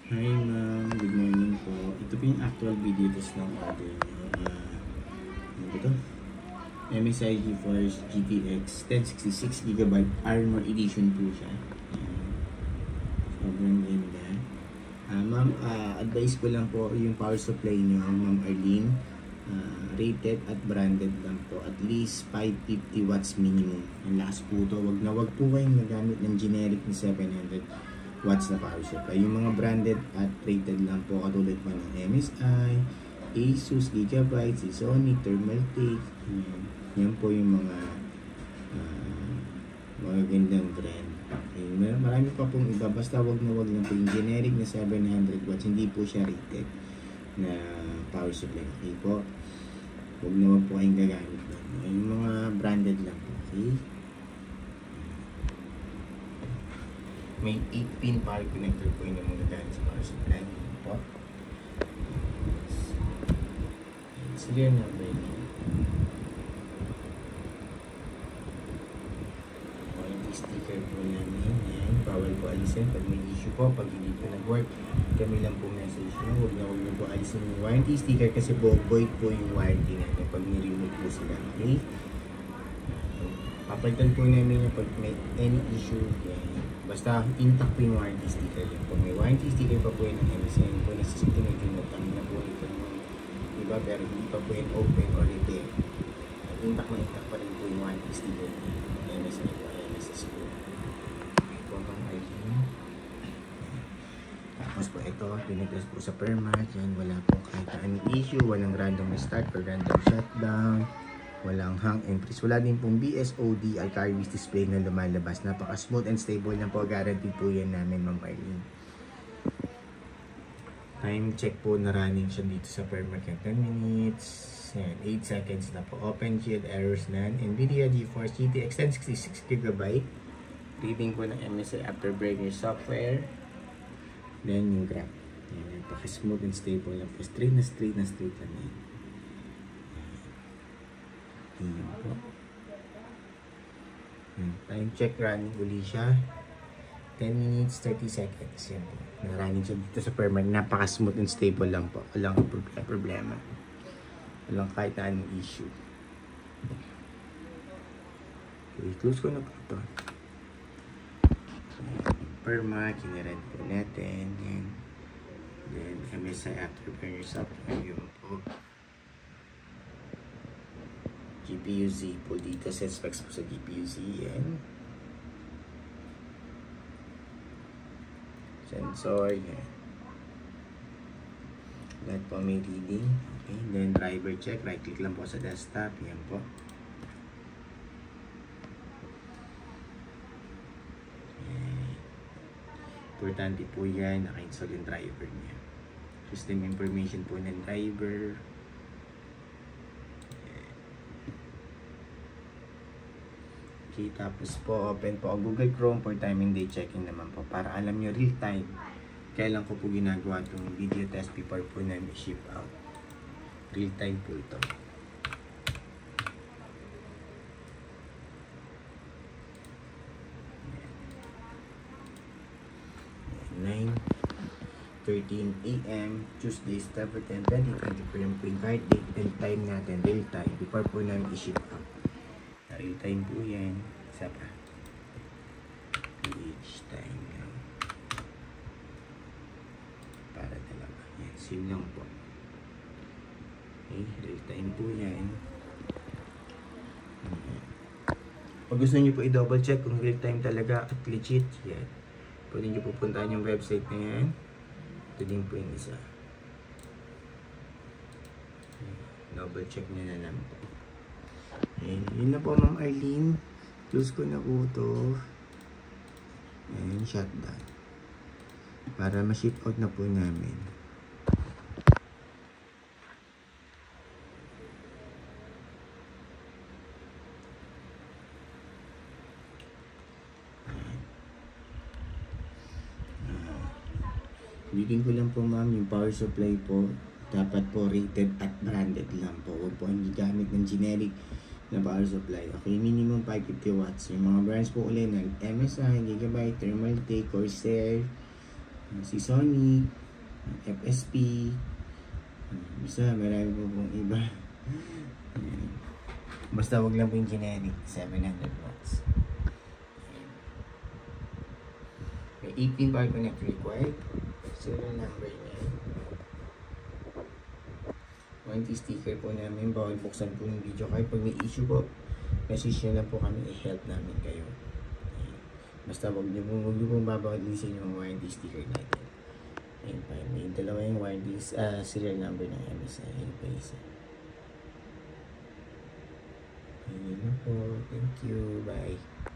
Hi ma'am, good morning po. Ito po yung actual video test ng order nyo. Ano ba ito? MSI GeForce GTX 1066GB Armor Edition po siya. Ayan. Sobrang ganda. Ma'am, advice ko lang po yung power supply nyo, Ma'am Arlene. Rated at branded lang po. At least 550 watts minimum. Ang lakas po ito. Wag po kayong nagamit ng generic na 700 watts na power supply. Yung mga branded at rated lang po katulad po ng MSI, Asus, Gigabyte, Sonic, Thermaltake. Yan po yung mga magagandang brand. Okay. Marami pa pong iba. Basta wag lang po yung generic na 700 watts. Hindi po siya rated na power supply. Okay po. Wag po kayong gagamit lang. Yung mga branded lang po. Okay. May 8-pin power connector po yung muna dahil sa power supply po. Serial number niya. Warranty sticker po namin. Yan. Bawal po alisin pag may issue po. Pag hindi po nag-work, kami lang po message nyo. Huwag na po alisin yung warranty sticker kasi po void po yung warranty natin pag niremove po sila. Okay? Papalitan po namin yung pag may any issue. Yan. Basta intact po yung warranty sticker yun. Kung may warranty sticker pa po yun ng MSI po na system na kami na po ito yung iba pero hindi pa po yun open or repair. Intact pa rin po yung warranty sticker ng MSI po, MSS po. Okay po mga Arlene. Tapos po ito, pinitest po sa permat. Yan, wala po kahit anong issue, walang random restart or random shutdown. Walang hang and freeze. Wala din pong BSOD at carriage display na lumalabas. Napaka-smooth and stable lang po. Guarantee po yan namin, Ma'am Arlene. Time check po na running siya dito sa permaket. 10 minutes. Yan, 8 seconds na po. Open shield errors na. NVIDIA GeForce GTX 1066GB. Reading po ng MSI Afterburner software. Then yung graph. Yan, napaka-smooth and stable lang po. Straight na lang yan. Po. Time check running uli siya 10 minutes 30 seconds yan po. Running siya dito sa permanent. Napaka smooth and stable lang po. Walang problema, walang kahit na anong issue. Okay, close ko na po ito. Perma kinirent po natin yan. Then MSI Afterburner software yun po. GPU-Z po dito. Set specs po sa GPU-Z. Yan. Sensor. Yan. Lahat po may reading. Okay. Then driver check. Right click lang po sa desktop. Yan po. Yan. Importante po yan. Naka-install yung driver niya. System information po ng driver. Okay, tapos po open po ang Google Chrome for time and day checking naman po para alam nyo real time kailan ko po ginagawa itong video test before po namin ship out. Real time po ito. Yan. 9:13 AM Tuesday, September 10, 2024 yung print date and time natin real time before po namin i-ship out. Real time po yan. Isa pa. Each time yan. Para dalawa. Yan. Same lang po. Okay. Real time po yan. Pag gusto nyo po i-double check kung real time talaga at legit. Yan. Pwede nyo pupuntahan yung website na yan. Ito din po yung isa. Double check nyo na lang po. Ayan, yun na po Ma'am Arlene. Close ko na po ito. Ayan, shutdown. Para ma-ship out na po namin. Reading ko lang po ma'am, yung power supply po dapat po rated at branded lang po. Huwag po hindi gamit ng generic na power supply. Okay, minimum 550 watts. Yung mga brands po ulit ng MSI, Gigabyte, Thermaltake, Corsair, Si Sony, FSP, basta marami po pong iba. Basta wag lang po yung generic, 700 watts. May 18 power connect required. Serial number niya. Warranty sticker po namin. Bawal buksan po yung video card. Pag may issue po, message nyo lang po kami. I-help namin kayo. Basta wag nyo pong babawalisin yung warranty sticker natin. Ayun pa. May dalawa yung warranty serial number ng MSI. Ayun pa isa. Ayun na po. Thank you. Bye.